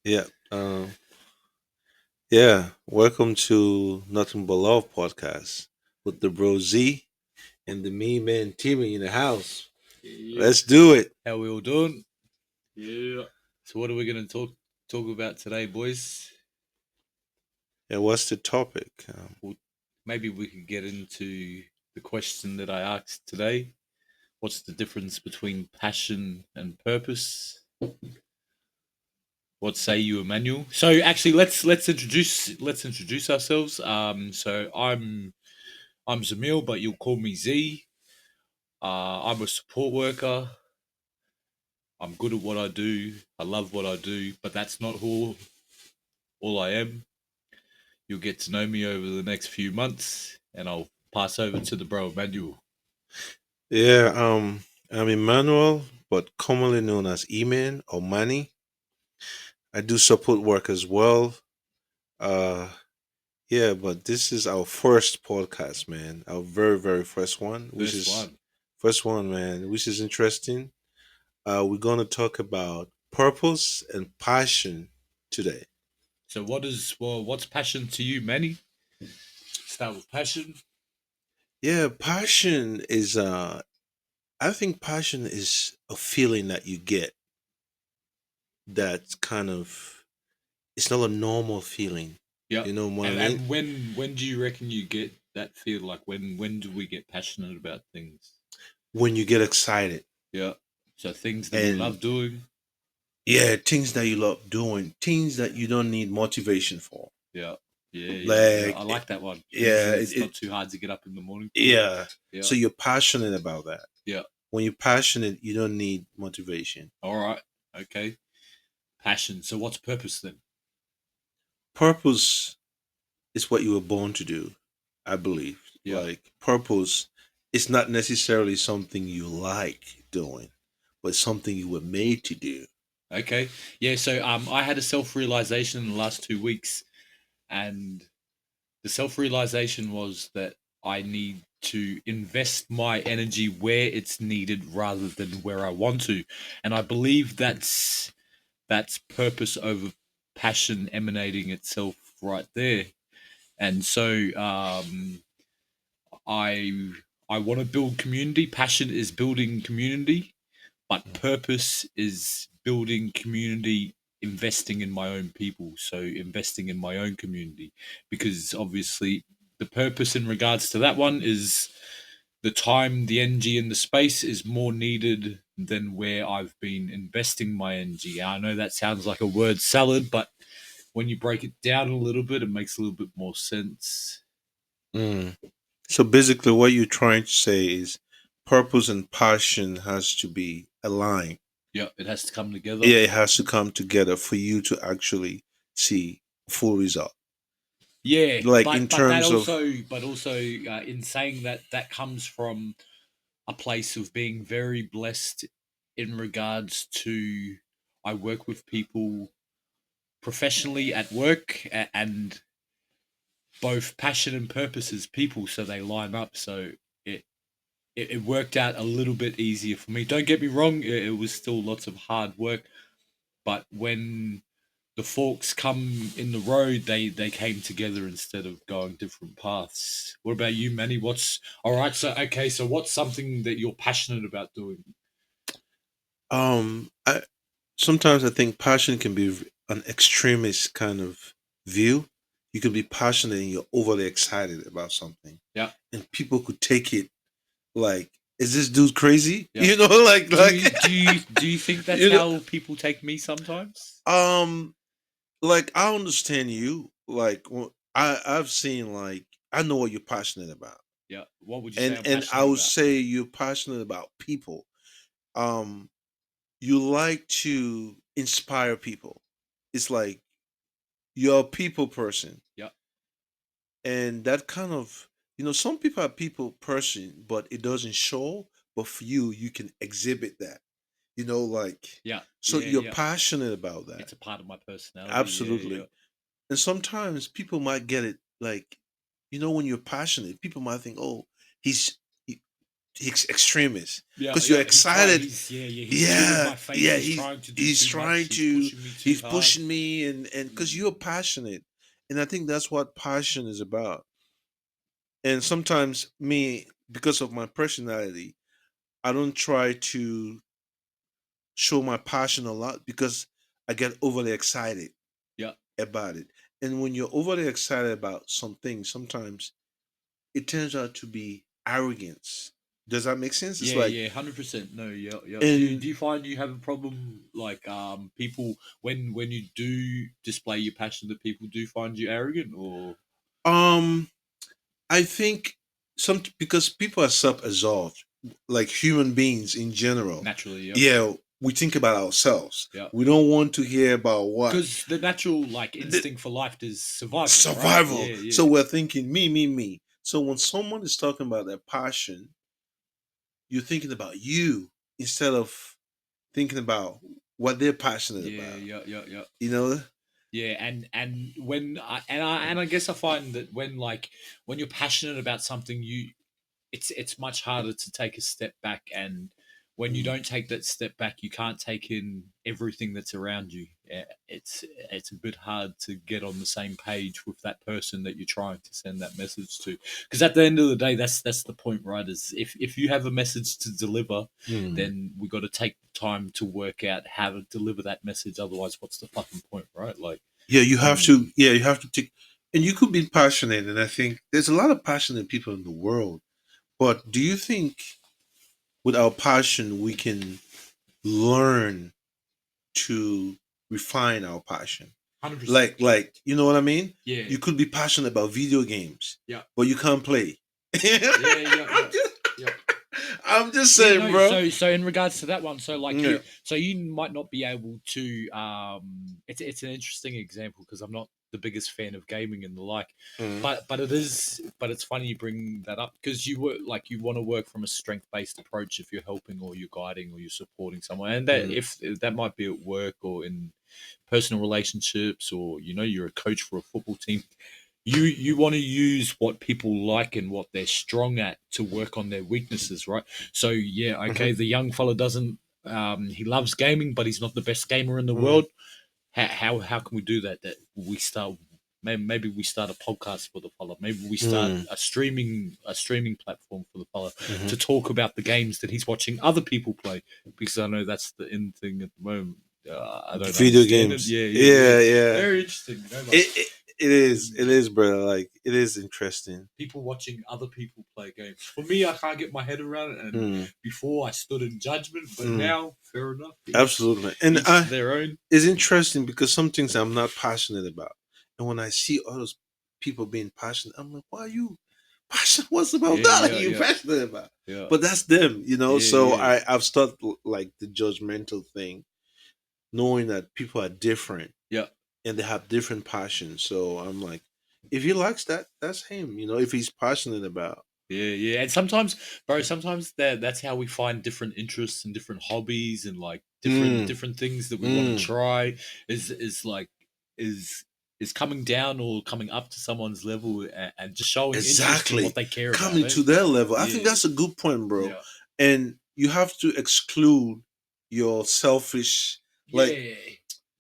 Yeah. Yeah. Welcome to Nothing But Love podcast with the bro Z and the me man Timmy in the house. Yep. Let's do it. How we all doing? Yeah. So what are we going to talk about today, boys? And what's the topic? Well, maybe we could get into the question that I asked today. What's the difference between passion and purpose? What say you, Emmanuel? So actually, let's introduce ourselves. So I'm Zamil, but you'll call me Z. I'm a support worker. I'm good at what I do. I love what I do, but that's not all I am. You'll get to know me over the next few months, and I'll pass over to the bro Emmanuel. Yeah. I'm Emmanuel, but commonly known as Eman or Manny. I do support work as well. Uh, yeah, but this is our first podcast, man. Our very first one, which First is one. first one, man, which is interesting. We're going to talk about purpose and passion today. So what's passion to you, Manny? Start with passion. Yeah, passion is I think passion is a feeling that you get that's kind of it's not a normal feeling. Yep. You know what I And mean? and when do you reckon you get that feel? Like when do we get passionate about things? When you get excited Yeah. So things that we and love doing. yeah, things that you love doing, things that you don't need motivation for. Yeah. Yeah. I Like like that one. Things yeah, that it's not too hard to get up in the morning for. yeah. Yeah. So you're passionate about that. Yeah. When you're passionate, you don't need motivation. All right. Okay. Passion. So what's purpose then? Purpose is what you were born to do, I believe. Yeah. Like purpose is not necessarily something you like doing, but something you were made to do. Okay. Yeah. So I had a self realization in the last 2 weeks, and the self realization was that I need to invest my energy where it's needed rather than where I want to, and I believe that's purpose over passion emanating itself right there. And so I I want to build community. Passion is building community, but purpose is building community, investing in my own people, so investing in my own community, because obviously the purpose in regards to that one is the time, the energy, and the space is more needed than where I've been investing my energy. I know that sounds like a word salad, but when you break it down a little bit, it makes a little bit more sense. Mm. So basically, what you're trying to say is purpose and passion has to be aligned. Yeah, it has to come together. Yeah, it has to come together for you to actually see full result. Yeah, Like in but that terms of also in saying that, that comes from a place of being very blessed in regards to I work with people professionally at work, and both passion and purpose as people, so they line up. So it it worked out a little bit easier for me. Don't get me wrong, it was still lots of hard work, but when the forks come in the road, they came together instead of going different paths. What about you, Manny? What's all right? So okay, so what's something that you're passionate about doing? I sometimes I think passion can be an extremist kind of view. You could be passionate and you're overly excited about something, Yeah, and people could take it like, "Is this dude crazy?" yeah. You know, Do you think that's you know, how people take me sometimes? um, like I understand you. Like I've seen like I know what you're passionate about, Yeah. What would you say and I'm and I passionate would about? say you're passionate about people. Um, you like to inspire people. It's like you're a people person, Yeah, and that kind of some people are people person, but it doesn't show. But for you, you can exhibit that. Like yeah, so yeah, you're yeah. passionate about that. It's a part of my personality. Yeah, yeah, Absolutely. And sometimes people might get it like, when you're passionate, people might think, oh, he's he- extremist Yeah, because you're yeah. excited. He's chewing Yeah, my face. yeah. He's trying to do He's too much. trying He's to pushing me too he's hard. pushing me, and because Mm. you're passionate, and I think that's what passion is about. And sometimes me, because of my personality, I don't try to show my passion a lot because I get overly excited Yeah, about it. And when you're overly excited about something, sometimes it turns out to be arrogance. Does that make sense? It's like, 100%. No, yeah, yeah. and Do you find you have a problem like people when you do display your passion that people do find you arrogant or um, I think some because people are self-absorbed, like human beings in general. naturally? Yep, Yeah, we think about ourselves. yeah. We don't want to hear about what Because the natural like the instinct for life is survival, right? survival. Yeah, So yeah. we're thinking me, me, me. So when someone is talking about their passion, you're thinking about you instead of thinking about what they're passionate Yeah, about. yeah, yeah, yeah. You know? Yeah, and when I guess I find that when you're passionate about something, it's much harder to take a step back, and when you Mm. don't take that step back, you can't take in everything that's around you. It's a bit hard to get on the same page with that person that you're trying to send that message to, because at the end of the day, that's the point, right? Is if you have a message to deliver, Mm. then we got to take the time to work out how to deliver that message. Otherwise, what's the fucking point, right? Like, Yeah, you have um, to. Yeah, you have to take. And you could be passionate, and I think there's a lot of passionate people in the world. But do you think, with our passion, we can learn to refine our passion? 100%. Like you know what I mean? Yeah, You could be passionate about video games, yeah, but you can't play. yeah, yeah, yeah, yeah. I'm just Yeah, saying, no. bro. So in regards to that one, so like Yeah. you might not be able to. It's an interesting example because I'm not the biggest fan of gaming and the like, Mm, but it's funny you bring that up because you work like you want to work from a strength based approach if you're helping or you're guiding or you're supporting someone, and that mm, if that might be at work or in personal relationships or you're a coach for a football team, you want to use what people like and what they're strong at to work on their weaknesses, right? So yeah, mhm, okay, the young fella doesn't he loves gaming, but he's not the best gamer in the mhm, world. How can we do that? That we start maybe we start a podcast for the fella. Maybe we start mm, a streaming platform for the fella mhm. to talk about the games that he's watching other people play because I know that's the in thing at the moment. I don't Video understand it. games. Yeah, yeah, yeah. Yeah, yeah. Very interesting. Like, It, it it is, brother. Like it is interesting. people watching other people play games. For me, I can't get my head around it. And Mm, before, I stood in judgment, but mm, now, fair enough. absolutely. And Each to their own. it's interesting because some things I'm not passionate about, and when I see others people being passionate, I'm like, why are you passionate? What's about Yeah, that? Are yeah, you yeah, passionate about? yeah, But that's them, you know. yeah, So yeah, I've started like the judgmental thing, knowing that people are different yeah, and they have different passions. So I'm like, if he likes that, that's him. You know, if he's passionate about. yeah, yeah. And sometimes, bro, sometimes that's how we find different interests and different hobbies and like different Mm, different things that we want to mm, try. Is like is is coming down or coming up to someone's level and just showing interest in what exactly. they care about. Coming Eh? to their level. I think Yeah, that's a good point, bro. yeah. And you have to exclude your selfish, like Yeah,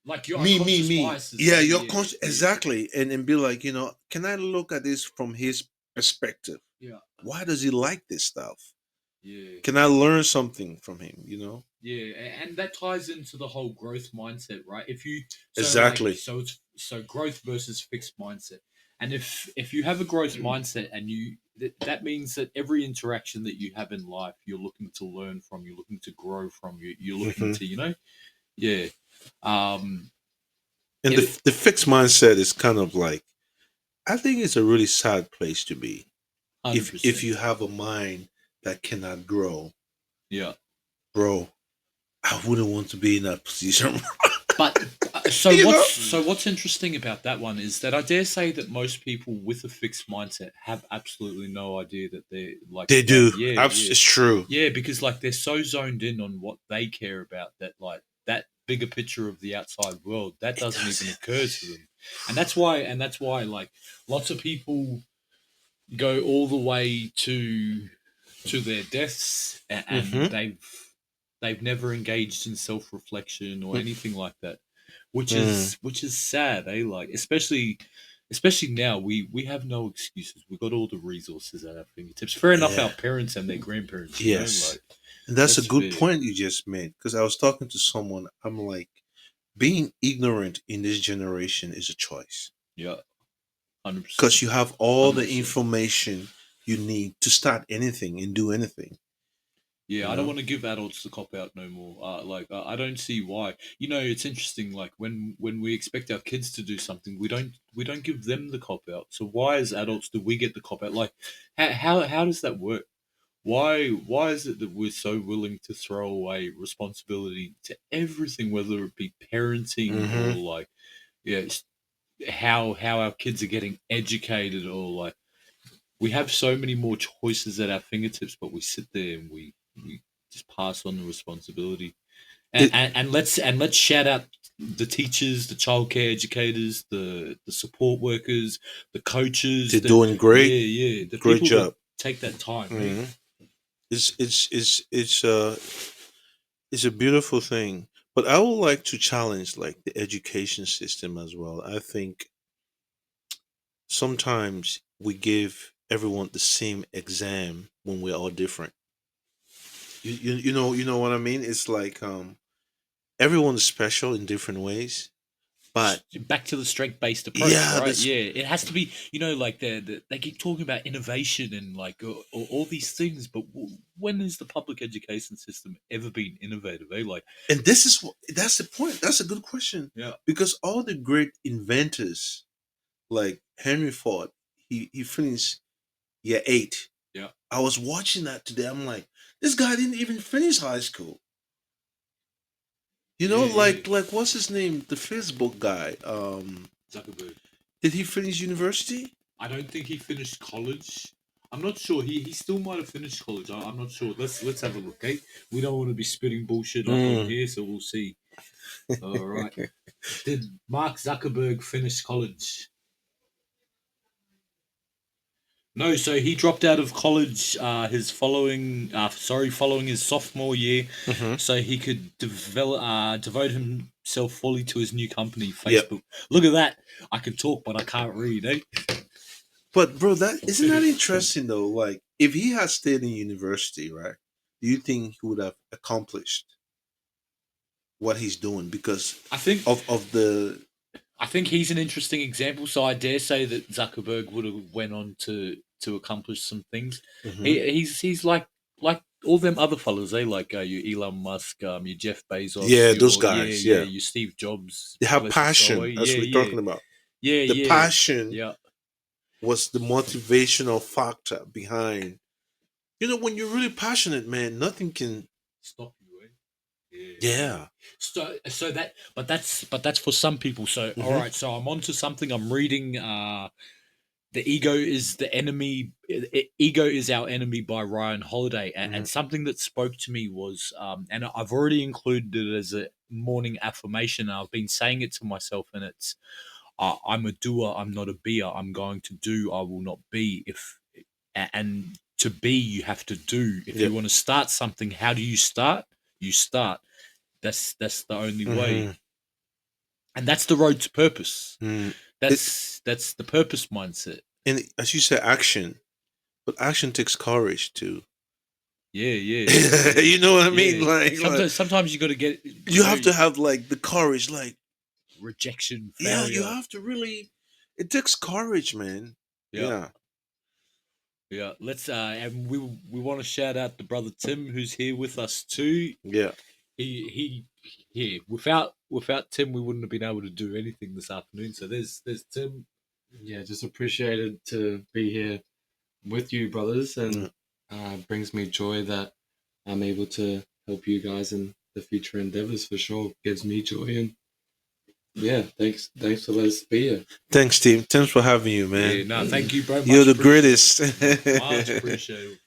like your me, unconscious me. biases, Yeah, right? your Yeah, conscious yeah, exactly, and be like, can I look at this from his perspective? yeah, Why does he like this stuff? yeah, Can I learn something from him? yeah, and that ties into the whole growth mindset, right? If you Exactly. so growth versus fixed mindset, and if you have a growth Mm. mindset and that means that every interaction that you have in life, you're looking to learn from, you're looking to grow from, you're looking Hmm. to yeah, um, And it the fixed mindset is kind of like, I think it's a really sad place to be hundred if you percent, have a mind that cannot grow, yeah. bro. I wouldn't want to be in that position. But so you know, what's interesting about that one is that I dare say that most people with a fixed mindset have absolutely no idea that they're like they that. do. Yeah, yeah, It's true. yeah. Because like they're so zoned in on what they care about that like that bigger picture of the outside world that It doesn't even doesn't. occur to them, and that's why like lots of people go all the way to to their deaths, and Mm-hmm. they've never engaged in self reflection or anything like that, Mm. which is sad, eh? Like especially now, we have no excuses. We've got all the resources at our fingertips. Fair enough, our Yeah. parents and their grandparents, Yes. like And that's a that's good fair. point you just made because I was talking to someone. I'm like, being ignorant in this generation is a choice Yeah, 100%, because you have all hundred the percent. information you need to start anything and do anything. You Yeah, I don't know. want to give adults the cop out no more. I don't see why. You know, it's interesting. Like when we expect our kids to do something, we don't give them the cop out. So why, as adults, do we get the cop out? Like, how does that work? Why is it that we're so willing to throw away responsibility to everything, whether it be parenting or Mm-hmm. like yeah, how our kids are getting educated, or like we have so many more choices at our fingertips, but we sit there and we just pass on the responsibility. And, It, and, and let's shout out the teachers, the childcare educators, the support workers, the coaches, they're doing great. the Great people that job. take that time, eh? Hmm. It's a beautiful thing. But I would like to challenge like the education system as well. I think sometimes we give everyone the same exam when we're all different. You know what I mean? It's like everyone's special in different ways. But Back to the strength based approach, yeah, right? that's Yeah, it has to be. Like they keep talking about innovation and like all these things, but when has the public education system ever been innovative? Like, and this is that's the point. That's a good question yeah, because all the great inventors like Henry Ford, he finished year eight. yeah, I was watching that today. I'm like, this guy didn't even finish high school. You know, yeah, yeah. like what's his name? The Facebook guy. Zuckerberg. Did he finish university? I don't think he finished college. I'm not sure. He still might have finished college. I'm not sure. Let's have a look. Okay, we don't want to be spitting bullshit on Mm. here, so we'll see. All right. Did Mark Zuckerberg finish college? No, so he dropped out of college. Following his sophomore year, Hmm. so he could devote himself fully to his new company, Yep. Facebook. Look at that! I can talk, but I can't read, eh? But bro, that isn't that interesting though. Like, if he had stayed in university, right? Do you think he would have accomplished what he's doing because I think of the? I think he's an interesting example. So I dare say that Zuckerberg would have went on to accomplish some things. Hmm. He's like all them other fellas. They like your Elon Musk, your Jeff Bezos, Yeah, those your guys. Yeah, your Steve Jobs. they have Bless his soul. passion. That's Yeah, what we're yeah, talking about. yeah, The yeah, passion yeah. was the motivational factor behind. You know, when you're really passionate, man, nothing can. Stop you, eh? Yeah, yeah. Yeah. But that's for some people. So all Hmm. right. So I'm onto something. I'm reading. The ego is the enemy. Ego is our enemy by Ryan Holiday, Hmm. and something that spoke to me was, and I've already included it as a morning affirmation. I've been saying it to myself, and it's, I'm a doer. I'm not a beer. I'm going to do. I will not be. And to be, you have to do. If you Yep. want to start something, how do you start? You start. That's the only way, Hmm. and that's the road to purpose. Mm. It, That's the purpose mindset. and as you say, action, but action takes courage too. Yeah, yeah, yeah, You know what I mean? yeah. Like Sometimes you got to get, you have to have like the courage. Like, rejection, yeah, you failure. have to really. It takes courage, man. Yeah, Yeah. yeah. Let's and we want to shout out the brother Tim who's here with us too. Yeah. He yeah. Without Tim, we wouldn't have been able to do anything this afternoon. So there's Tim. Yeah, just appreciated to be here with you, brothers, Mm. and brings me joy that I'm able to help you guys in the future endeavors. For sure, gives me joy, and yeah, thanks for letting us be here. Thanks, team. Thanks for having you, Yeah, man. no, thank you, bro. You're Much the appreciated. greatest. Much appreciated.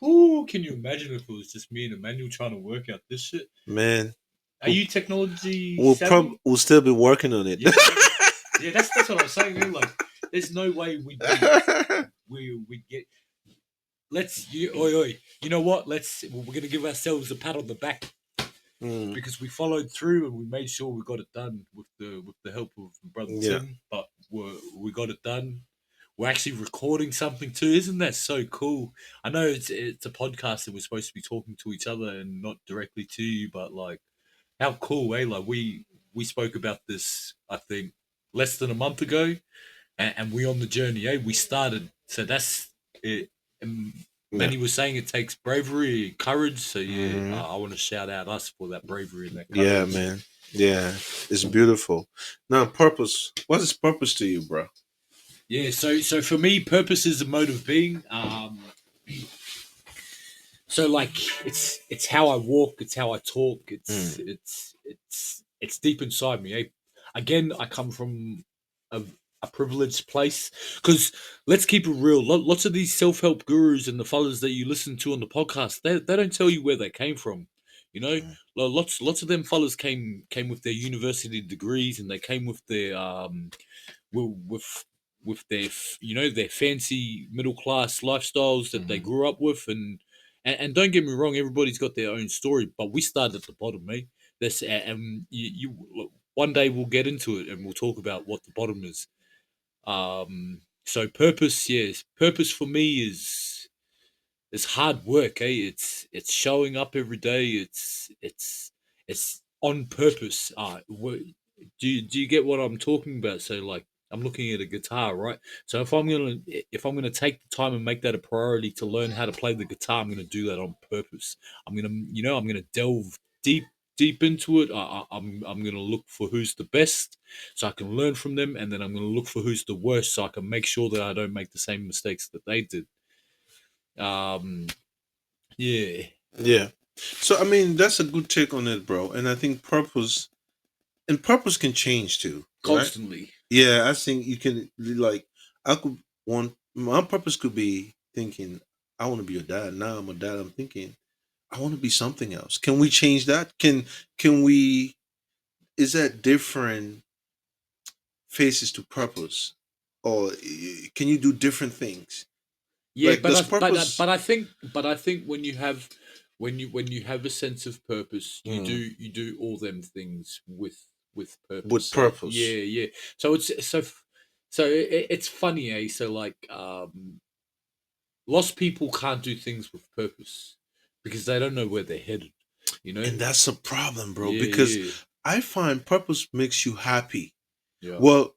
Ooh, can you imagine if it was just me and Emmanuel trying to work out this shit? Man, Are you technology we'll savvy? we'll still be working on it. Yeah, yeah. That's what I'm saying. Man. Like, there's no way we get. you know what? We're gonna give ourselves a pat on the back Mm, because we followed through and we made sure we got it done with the help of brother yeah. Tim. But we got it done. We're actually recording something too. Isn't that so cool? I know it's a podcast and we're supposed to be talking to each other and not directly to you, but like how cool, eh? Like we spoke about this, I think, less than a month ago, and we on the journey, eh? We started, so that's it. And Yeah. Manny was saying it takes bravery, courage. So yeah, Hmm. I want to shout out us for that bravery and that Yeah, courage. man. Yeah, it's beautiful. Now, purpose. What is purpose to you, bro? Yeah, so for me, purpose is a mode of being. So like it's how I walk, it's how I talk, Mm, it's deep inside me. Eh? Again, I come from a, a privileged place because let's keep it real. Lots of these self help gurus and the fellas that you listen to on the podcast, they don't tell you where they came from. You know, mm, lots of them fellas came with their university degrees and they came with their with their their fancy middle class lifestyles that they mhm. grew up with and don't get me wrong, everybody's got their own story, but we started at the bottom, mate. That's and you one day we'll get into it and we'll talk about what the bottom is. So purpose, yes, purpose for me is hard work, eh? It's showing up every day. It's on purpose. Do you get what I'm talking about? So like I'm looking at a guitar, right? So if I'm gonna take the time and make that a priority to learn how to play the guitar, I'm gonna do that on purpose. I'm gonna delve deep into it. I'm gonna look for who's the best, so I can learn from them, and then I'm gonna look for who's the worst, so I can make sure that I don't make the same mistakes that they did. Um, yeah, Yeah. So, I mean, that's a good take on it, bro. And I think purpose can change too, right? constantly. Yeah, I think you can like I could want my purpose could be thinking I want to be a dad. Now I'm a dad. I'm thinking I want to be something else. Can we change that? Can we? Is that different faces to purpose, or can you do different things? Yeah, Like does purpose? but I think when you have when you have a sense of purpose, Mm, you do all them things with with purpose. Eh? purpose. Yeah, yeah. So it's funny, eh? So like lost people can't do things with purpose because they don't know where they're headed. You know? And that's a problem, bro, Yeah, because yeah, I find purpose makes you happy. yeah. Well,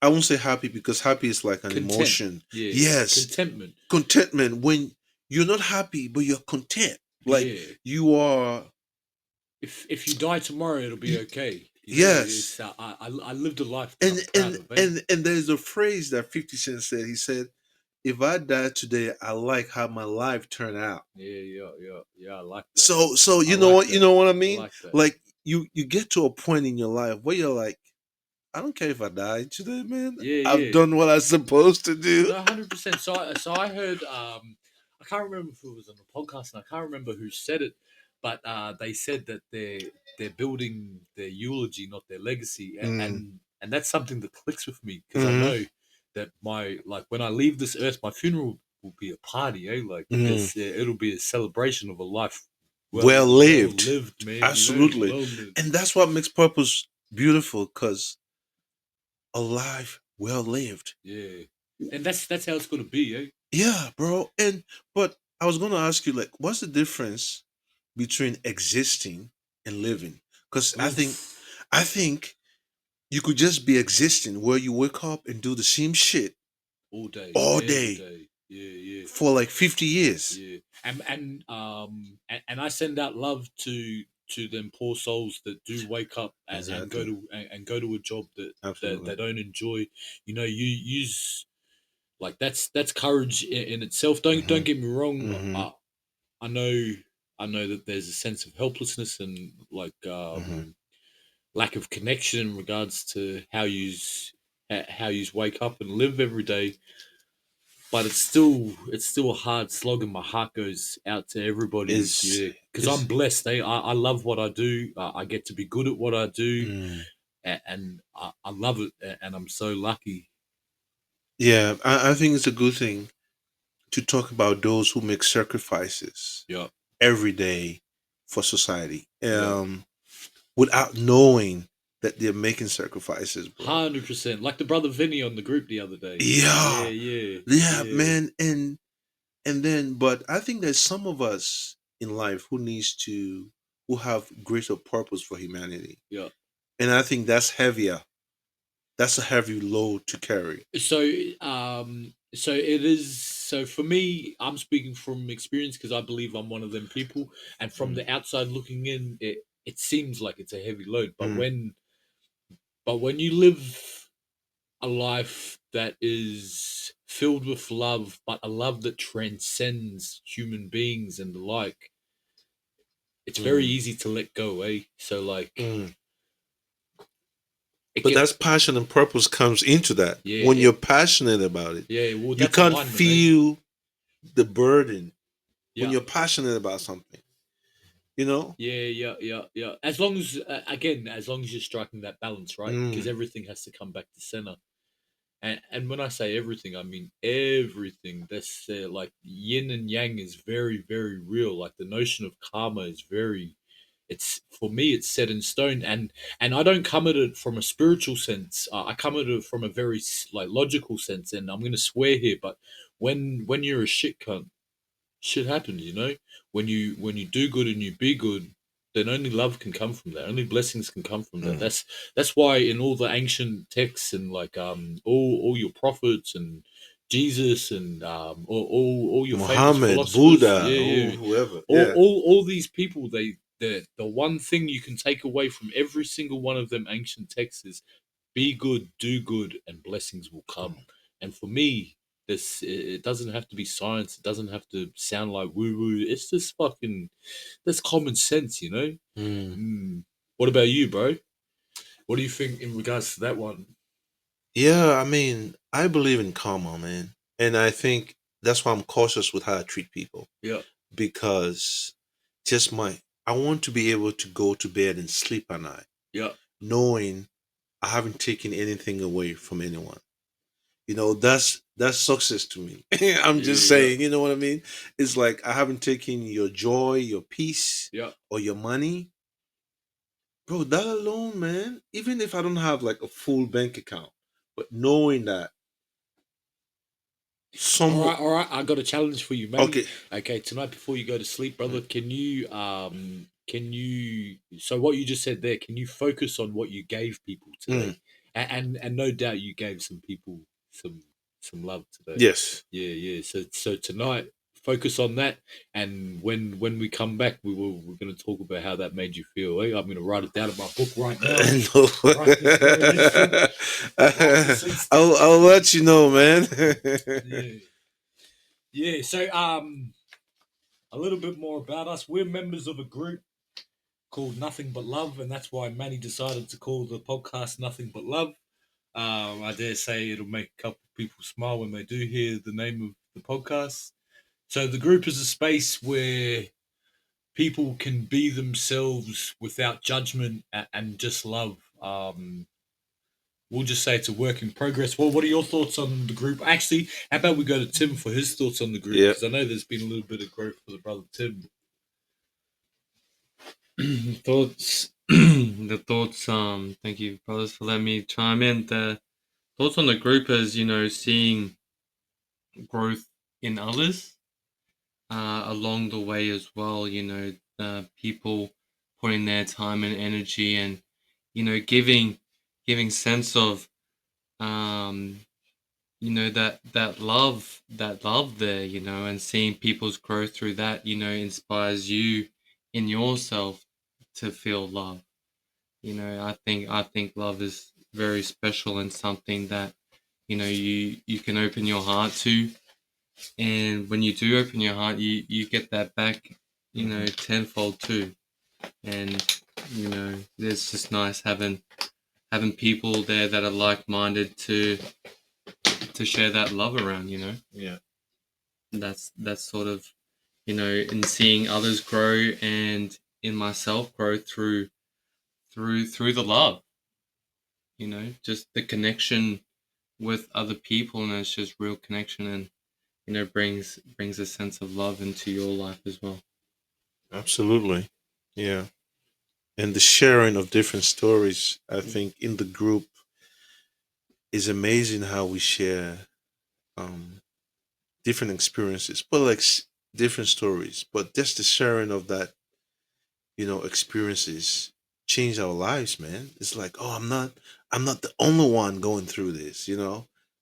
I won't say happy because happy is like an Content. emotion. Yeah, Yes, contentment. contentment when you're not happy but you're content. Like Yeah. you are. If you die tomorrow, it'll be y- okay. You know, Yes, I lived a life that and I'm proud and of, eh? and and there's a phrase that 50 Cent said. He said, "If I die today, I like how my life turned out." Yeah, yeah, yeah, yeah. I like that. So I you know like what, you that. know what I I mean. like that. Like you get to a point in your life where you're like, I don't care if I die today, man. Yeah, I've yeah. done what I'm supposed to do. No, 100%. So I heard. I can't remember if it was on the podcast, and I can't remember who said it, but they said that they're building their eulogy, not their legacy, Mm, and that's something that clicks with me because I hmm. know that my like when I leave this earth, my funeral will be a party, eh? Like Mm. it'll be a celebration of a life Well well lived. lived, man. You know, Absolutely. well lived. And that's what makes purpose beautiful because a life well lived. Yeah, and that's how it's gonna be, eh? Yeah, bro. And but I was gonna ask you like what's the difference between existing and living? Because Oof, I think you could just be existing where you wake up and do the same shit all day, all every day day. Yeah, yeah. for like 50 years. Yeah, and I send out love to them poor souls that do wake up Exactly. and go to a job that they Absolutely. don't enjoy. You know, you use like that's courage in itself. Don't Hmm. get me wrong. Hmm. I know I know that there's a sense of helplessness and like Hmm. lack of connection in regards to how you wake up and live every day, but it's still a hard slog, and my heart goes out to everybody. Is Yeah, because I'm is blessed. I love what I do. I get to be good at what I do, mm, and I love it. And I'm so lucky. yeah, I think it's a good thing to talk about those who make sacrifices Yeah. every day for society, Yeah. without knowing that they're making sacrifices, bro. 100%. Like the brother Vinny on the group the other day. Yeah, Yeah. yeah, man, and then, but I think there's some of us in life who have greater purpose for humanity, Yeah. and I think that's heavier. That's a heavy load to carry. So it is. So for me, I'm speaking from experience because I believe I'm one of them people. And from Mm, the outside looking in, it seems like it's a heavy load. mm, But when you live a life that is filled with love, but a love that transcends human beings and the like, it's very mm, easy to let go, eh? So like mm. it But get that's passion and purpose comes into that. yeah, When you're passionate about it, yeah. Well, you that's can't alignment, eh? feel the burden when Yeah. you're passionate about something. You know? Yeah. As long as, again, as long as you're striking that balance, right? Because Mm, everything has to come back to center. And when I say everything, I mean everything. That's like yin and yang is very, very real. Like the notion of karma is very. It's for me, it's set in stone, and I don't come at it from a spiritual sense. I come at it from a very like logical sense. And I'm gonna swear here, but when you're a shit cunt, shit happens, you know. When you do good and you be good, then only love can come from that. Only blessings can come from that. mm. That's why in all the ancient texts and like all your prophets and Jesus and all your famous Muhammad, philosophers, Buddha, yeah, whoever. all Yeah. all these people, the one thing you can take away from every single one of them ancient texts is be good, do good, and blessings will come. And for me, this it doesn't have to be science. It doesn't have to sound like woo woo. It's just fucking that's common sense, you know. Mm. Mm. What about you, bro? What do you think in regards to that one? Yeah, I mean, I believe in karma, man. And I think that's why I'm cautious with how I treat people. Yeah, Because just I want to be able to go to bed and sleep at night, yeah, knowing I haven't taken anything away from anyone. That's success to me. I'm just yeah, saying, you know what I mean? It's like I haven't taken your joy, your peace, yeah. or your money. Bro, that alone, man, even if I don't have like a full bank account, but knowing that All some right, all right. I got a challenge for you, Manny. okay, Okay, tonight before you go to sleep, mm, brother, can you so what you just said there, can you focus on what you gave people mm, today? And no doubt you gave some people some some love today. yes. Yeah. So tonight focus on that, and when we come back we're going to talk about how that made you feel. Eh? I'm going to write it down in my book right now. No. Write this very instant. Write this instant. I'll let you know, man. Yeah. Yeah, so a little bit more about us. We're members of a group called Nothing But Love, and that's why Manny decided to call the podcast Nothing But Love. I dare say it'll make a couple of people smile when they do hear the name of the podcast. So the group is a space where people can be themselves without judgment and just love. We'll just say it's a work in progress. Well, what are your thoughts on the group? Actually, how about we go to Tim for his thoughts on the group? Yeah. Because I know there's been a little bit of growth for the brother Tim. Thoughts, the thoughts. Thank you, brothers, for letting me chime in. The thoughts on the group is, seeing growth in others along the way as well. People putting their time and energy and giving sense of um that love there, and seeing people's growth through that, inspires you in yourself to feel love. I think love is very special and something that you can open your heart to, and when you do open your heart, you get that back, tenfold too. And it's just nice having people there that are like-minded to share that love around. Yeah. That's sort of, in seeing others grow and in myself grow through the love, just the connection with other people, and it's just real connection. And brings a sense of love into your life as well. Absolutely. Yeah. And the sharing of different stories, I think, in the group is amazing how we share um, different experiences, but like different stories. But just the sharing of that, experiences change our lives, man. It's like, oh, I'm not the only one going through this,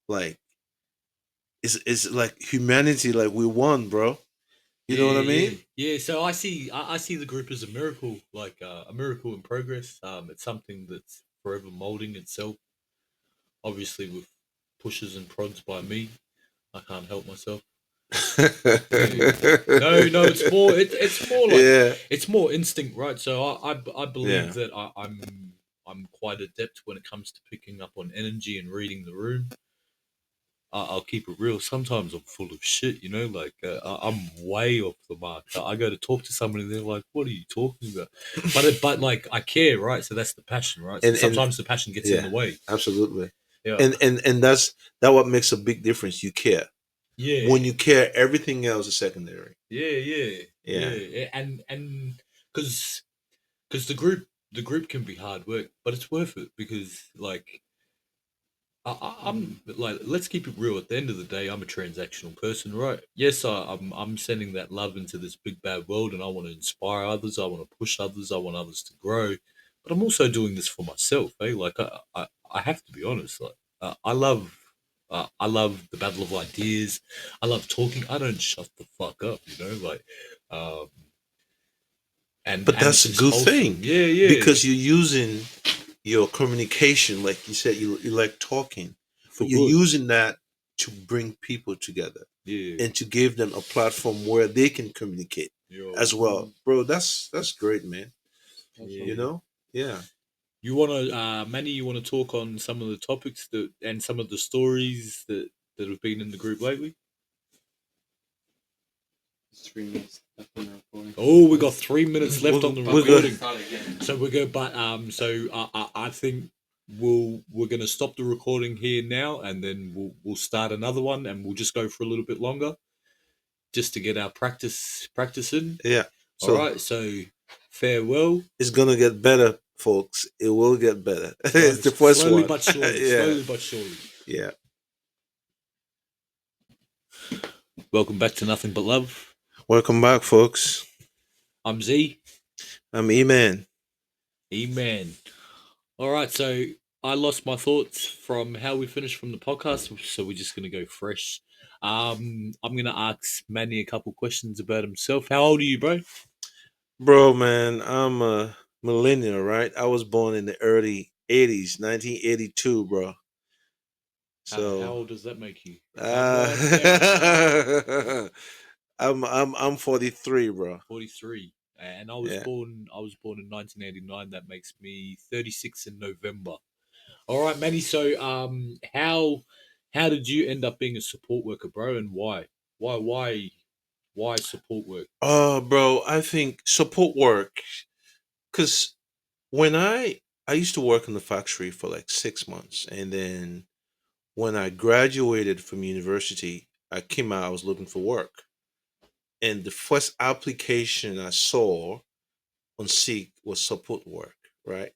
Like it's like humanity, like we won, bro. You know what Yeah, I yeah, mean? yeah. So I see the group as a miracle, like a miracle in progress. It's something that's forever molding itself. Obviously, with pushes and prods by me, I can't help myself. Yeah. No, no, it's more. It's more like Yeah. it's more instinct, right? So I believe Yeah. that I'm quite adept when it comes to picking up on energy and reading the room. I'll keep it real. Sometimes I'm full of shit, like I'm way off the mark. I go to talk to someone and they're like, "What are you talking about?" But like I care, right? So that's the passion, right? So and sometimes the passion gets in yeah, the way. absolutely. Yeah, And that's what makes a big difference. You care. yeah, When you care, everything else is secondary. yeah, Yeah. and because the group can be hard work, but it's worth it because like I'm like, let's keep it real. At the end of the day, I'm a transactional person, right? Yes, I'm sending that love into this big bad world, and I want to inspire others. I want to push others. I want others to grow, but I'm also doing this for myself. Like I have to be honest. Like I love the battle of ideas. I love talking. I don't shut the fuck up, like, um, But and that's it's a just good wholesome. thing Yeah, yeah, because you're using your communication, like you said, you like talking, for but you're good. using that to bring people together Yeah, and to give them a platform where they can communicate yo, as well. Bro, that's great, man. You yeah. Absolutely. know? Yeah. You want to, Manny? You want to talk on some of the topics that and some of the stories that have been in the group lately? 3 minutes left on the recording. Oh, we got 3 minutes left on the We're But we good. can recording, start again. so we're good. But so I think we're gonna stop the recording here now, and then we'll start another one, and we'll just go for a little bit longer, just to get our practice in. Yeah. All So right. So farewell. it's gonna get better, folks. It will get better. Slow, It's the first slowly one. but surely. Yeah. Slowly but surely. Yeah. Welcome back to Nothing But Love. Welcome back, folks. I'm Z. I'm E-Man. Amen. All right, so I lost my thoughts from how we finished from the podcast, so we're just gonna go fresh. I'm gonna ask Manny a couple questions about himself. How old are you, bro? Bro, man, I'm a millennial, right? I was born in the early 80s, 1982, bro. How So, old does that make you? Come uh, on down. I'm 43, bro. 43, and I was Yeah. born. I was born in 1989. That makes me 36 in November. All right, Manny. So, how did you end up being a support worker, bro, and why? Why support work? Bro, I think support work, cuz when I used to work in the factory for like 6 months, and then when I graduated from university, I came out, I was looking for work. And the first application I saw on Seek was support work, right?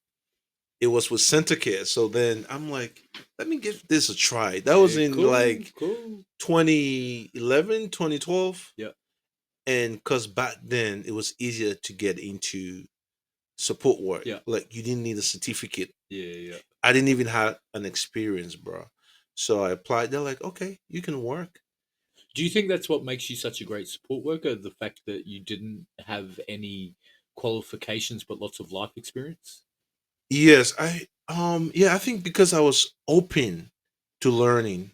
It was with Centercare. So then I'm like, let me give this a try. That was Yeah, in cool, like cool. 2011, 2012. Yeah, And because back then it was easier to get into support work. yeah, Like you didn't need a certificate. yeah, yeah. I didn't even have an experience, bro. So I applied. They're like, okay, you can work. Do you think that's what makes you such a great support worker? The fact that you didn't have any qualifications but lots of life experience? Yes, yeah, I think because I was open to learning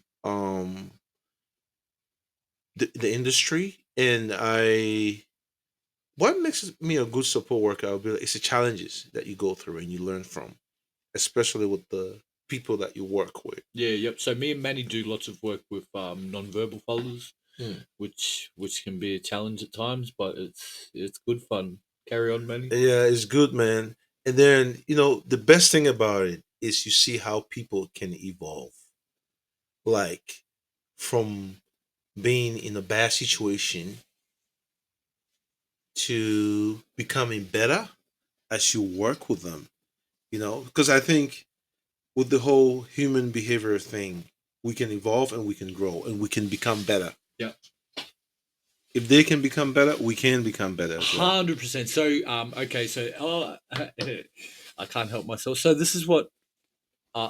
the industry, and I what makes me a good support worker, I'll be like, it's the challenges that you go through and you learn from, especially with the people that you work with. Yeah, yep. So me and Manny do lots of work with non-verbal folders, Hmm. which can be a challenge at times, but it's good fun. Carry on, Manny. Yeah, it's good, man. And then, the best thing about it is you see how people can evolve. Like from being in a bad situation to becoming better as you work with them. Because I think with the whole human behavior thing, we can evolve and we can grow and we can become better. Yeah. If they can become better, we can become better as well. 100%. So, okay, so I can't help myself. So this is what.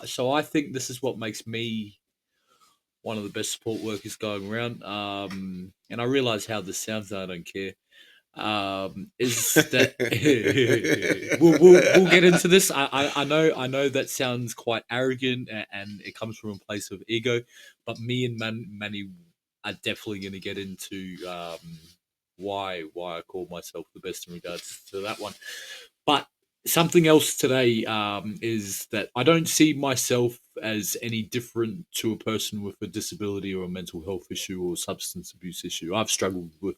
So I think this is what makes me one of the best support workers going around. And I realize how this sounds. And I don't care. Is that we'll get into this. I know that sounds quite arrogant and it comes from a place of ego, but me and Manny are definitely going to get into why I call myself the best in regards to that one. But something else today is that I don't see myself as any different to a person with a disability or a mental health issue or substance abuse issue. I've struggled with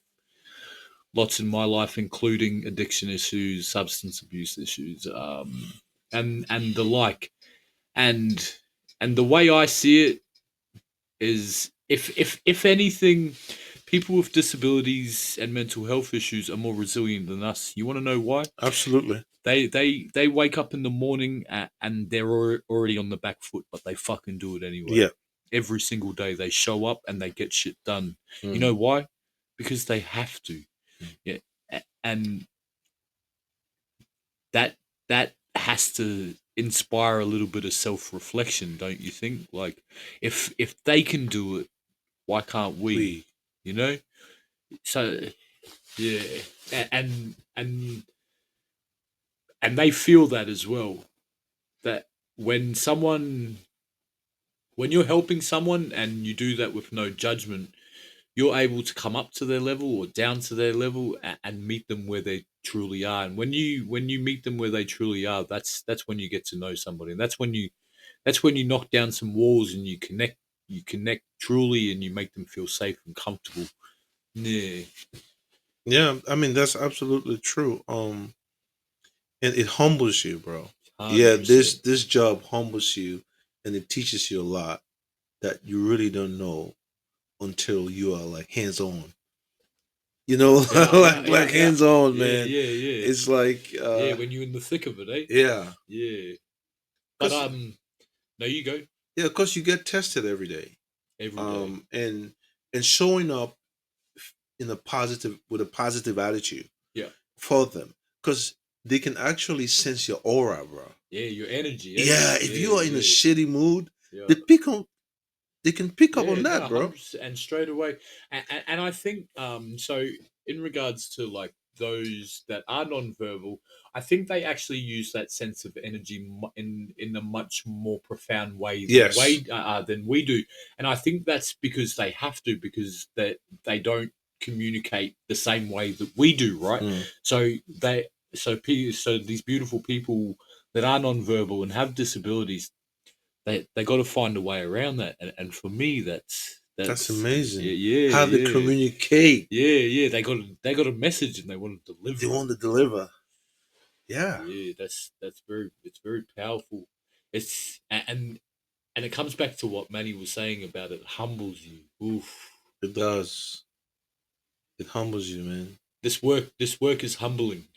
lots in my life, including addiction issues, substance abuse issues, and the like. And the way I see it is, if anything, people with disabilities and mental health issues are more resilient than us. You want to know why? Absolutely. They wake up in the morning and they're already on the back foot, but they fucking do it anyway. Yeah. Every single day they show up and they get shit done. Mm. You know why? Because they have to. Yeah, and that has to inspire a little bit of self-reflection, don't you think? Like, if they can do it, why can't we? You know. So yeah, and they feel that as well. That when you're helping someone and you do that with no judgment, you're able to come up to their level or down to their level and meet them where they truly are. And when you meet them where they truly are, that's when you get to know somebody. And that's when you knock down some walls and you connect truly, and you make them feel safe and comfortable. Yeah. Yeah, I mean that's absolutely true. And it humbles you, bro. 100%. Yeah, this job humbles you and it teaches you a lot that you really don't know until you are like hands on. Like hands on, man. Yeah. It's like Yeah, when you're in the thick of it, eh? yeah. Yeah. But 'Cause- no, you go yeah, because you get tested every day. every day. And showing up in a positive with a positive attitude Yeah. for them. Because they can actually sense your aura, bro. Yeah, your energy. Eh? Yeah, if you are in a shitty mood, yeah. they can pick up on that, no, bro. 100%, and straight away. And I think so in regards to like those that are non-verbal, I think they actually use that sense of energy in a much more profound way Yes. than we do. And I think that's because they have to, because they don't communicate the same way that we do, right? So these beautiful people that are non-verbal and have disabilities, they got to find a way around that, and for me, that's amazing. Yeah, How they communicate. Yeah. They got a message and they want to deliver. They want to deliver. Yeah. Yeah, it's very powerful. It's and it comes back to what Manny was saying about it humbles you. Oof. It does. It humbles you, man. This work is humbling.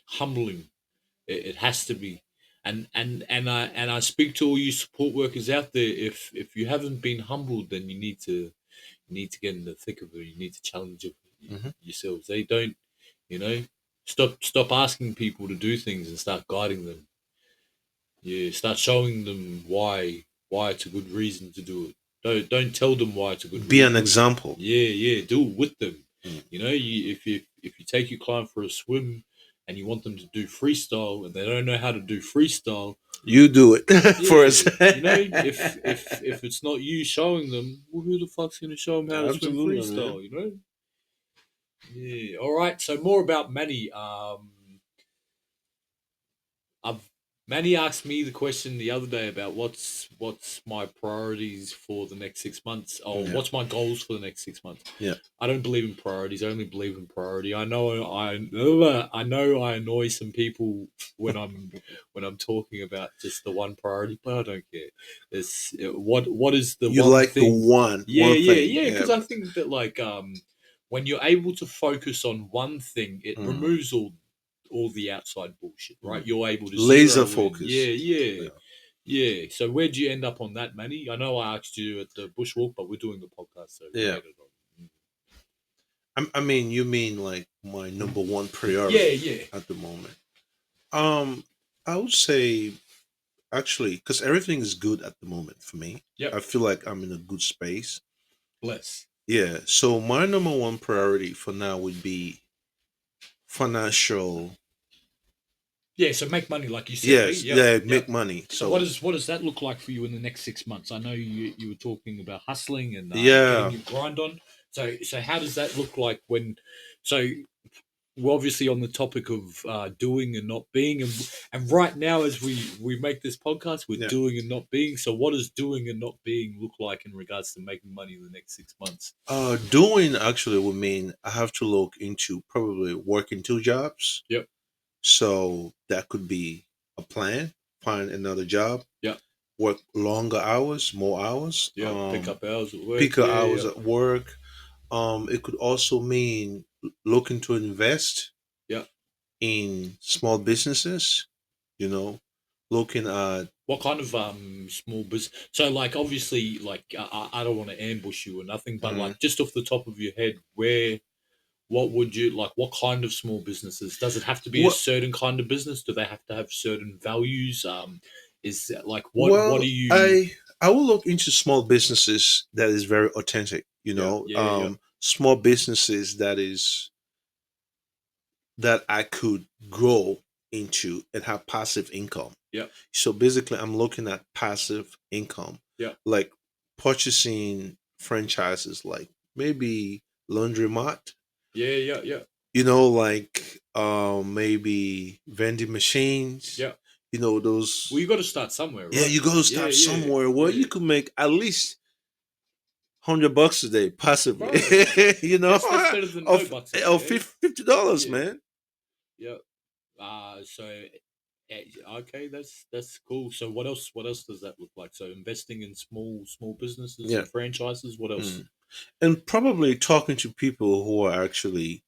It has to be. And I speak to all you support workers out there. If you haven't been humbled, then you need to get in the thick of it. You need to challenge yourselves. They don't, stop asking people to do things and start guiding them. Yeah, start showing them why it's a good reason to do it. Don't tell them why it's a good reason. Be an example. Yeah, do it with them. If you take your client for a swim and you want them to do freestyle and they don't know how to do freestyle, you do it for us. If it's not you showing them, well, who the fuck's going to show them how to swim freestyle? Man. Yeah. All right. So more about Manny. Manny asked me the question the other day about what's my priorities for the next 6 months, or Yeah. what's my goals for the next 6 months. Yeah. I don't believe in priorities. I only believe in priority. I know I annoy some people when I'm talking about just the one priority, but I don't care. It's what is the You one like the thing? one Yeah, thing. yeah. Because I think that when you're able to focus on one thing, it Mm. removes all the outside bullshit, right? You're able to Laser zero in. focus. Yeah. Yeah. So where'd you end up on that, Manny? I know I asked you at the bushwalk, but we're doing the podcast, so Yeah. later on. I mean, you mean like my number one priority Yeah. at the moment. I would say actually, because everything is good at the moment for me. Yep. I feel like I'm in a good space. Bless. Yeah. So my number one priority for now would be financial. Yeah, so make money, like you said. Yes. Yep. Yeah. Yep. Make money. So what does that look like for you in the next 6 months? I know you were talking about hustling and Yeah. getting your grind on. So how does that look like when? So we're obviously on the topic of doing and not being, and right now as we make this podcast, we're Yeah. doing and not being. So what does doing and not being look like in regards to making money in the next 6 months? Doing actually would mean I have to look into probably working two jobs. Yep. So that could be a plan. Find another job. Yep. Work longer hours, more hours. Yeah. Pick up hours at work. Pick up hours at work. It could also mean looking to invest. Yeah. In small businesses. You know, looking at What kind of small business? So like obviously like I don't want to ambush you or nothing, but like just off the top of your head, what would you like? What kind of small businesses? Does it have to be a certain kind of business? Do they have to have certain values? Is that like what do you? I will look into small businesses that is very authentic. You know, Yeah. small businesses that I could grow into and have passive income. Yeah. So basically, I'm looking at passive income. Yeah. Like purchasing franchises, like maybe laundromat. Yeah. You know, like maybe vending machines. Yeah. You know those. Well, you got to start somewhere, right? Yeah, you got to start somewhere where you could make at least $100 a day, possibly. Right. You know, that's better than no bucks. Or $50, man. Yeah. So okay, that's cool. So what else does that look like? So investing in small businesses and franchises. What else? And probably talking to people who are actually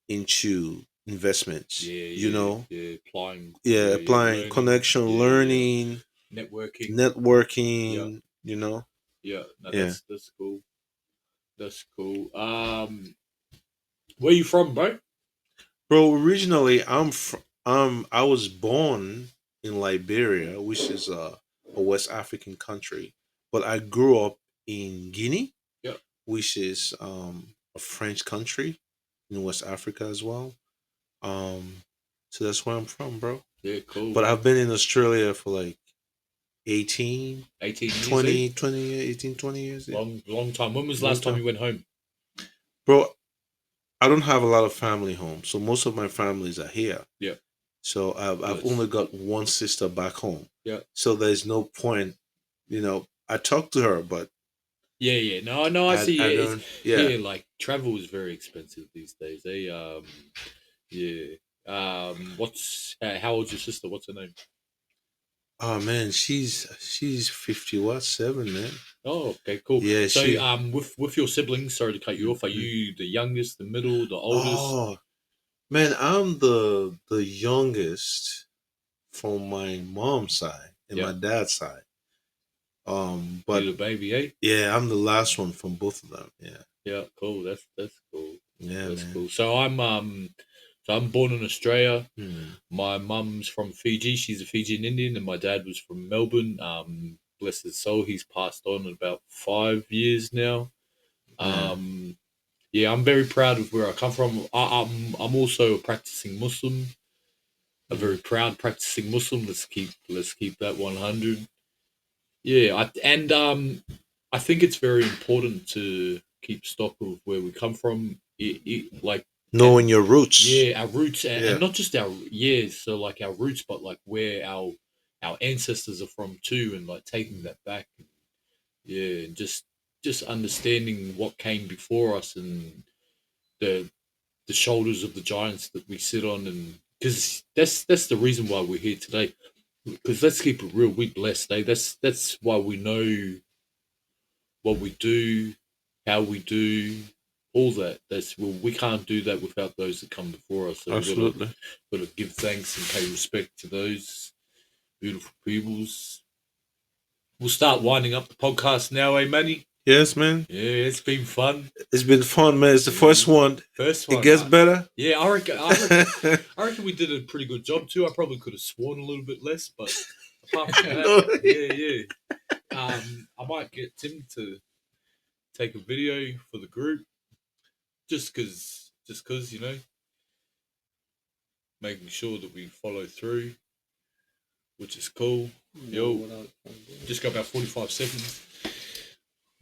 into investments. You know, applying. Applying connection, learning, networking. You know. Yeah, no, that's cool. That's cool. Where you from, bro? Bro, originally I was born in Liberia, which is a West African country, but I grew up in Guinea, which is a French country in West Africa as well. So that's where I'm from, bro. Yeah, cool. But I've been in Australia for like 18 years, 20 years. Yeah. Long time. When was the last time you went home? Bro, I don't have a lot of family home, so most of my families are here. Yeah. So I've only got one sister back home. Yeah. So there's no point, you know. I talk to her, but yeah. No, I see. Yeah, like travel is very expensive these days. What's how old's your sister? What's her name? Oh man, she's 57, man. Oh, okay, cool. Yeah. So with your siblings, sorry to cut you off. Are you the youngest, the middle, the oldest? Oh man, I'm the youngest from my mom's side and my dad's side. But you're the baby, eh? Yeah, I'm the last one from both of them. Yeah. Yeah, cool. That's cool. Yeah, that's man. cool. So I'm born in Australia. Hmm. My mum's from Fiji. She's a Fijian Indian, and my dad was from Melbourne. Bless his soul, he's passed on in about 5 years now. Yeah, I'm very proud of where I come from. I'm also a practicing Muslim, a very proud practicing Muslim. Let's keep that 100. Yeah, I think it's very important to keep stock of where we come from. Like Knowing your roots. Yeah, our roots, Yeah. and not just our so like our roots, but like where our ancestors are from too, and like taking that back. Yeah, and just understanding what came before us and the the shoulders of the giants that we sit on, and because that's the reason why we're here today. Because let's keep it real, we blessed, eh? That's why we know what we do, how we do, all that. That's well, we can't do that without those that come before us. So Absolutely. we've got to give thanks and pay respect to those beautiful peoples. We'll start winding up the podcast now, eh, Manny? Yes, man. Yeah, it's been fun. It's been fun, man. It's the first one. First one. It gets better. Yeah, I reckon we did a pretty good job too. I probably could have sworn a little bit less, but apart from that, yeah. I might get Tim to take a video for the group, just cause, making sure that we follow through, which is cool. Yo, just got about 45 seconds.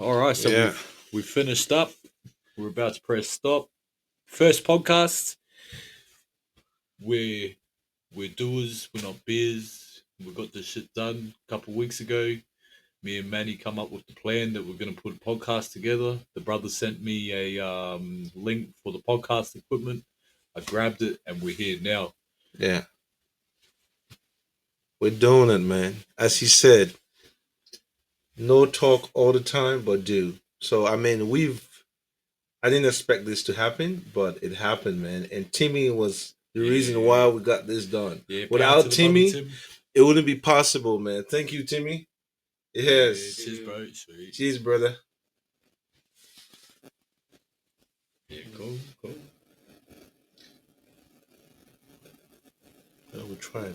All right, so Yeah. we finished up. We're about to press stop. First podcast. We're doers. We're not beers. We got this shit done a couple of weeks ago. Me and Manny come up with the plan that we're going to put a podcast together. The brother sent me a link for the podcast equipment. I grabbed it, and we're here now. Yeah. We're doing it, man. As he said, no talk all the time, but do. So, I mean, I didn't expect this to happen, but it happened, man. And Timmy was the reason why we got this done. Yeah, without Timmy, it wouldn't be possible, man. Thank you, Timmy. Yes. Yeah, cheers, bro. Sweet. Cheers, brother. Yeah, cool. We'll try that.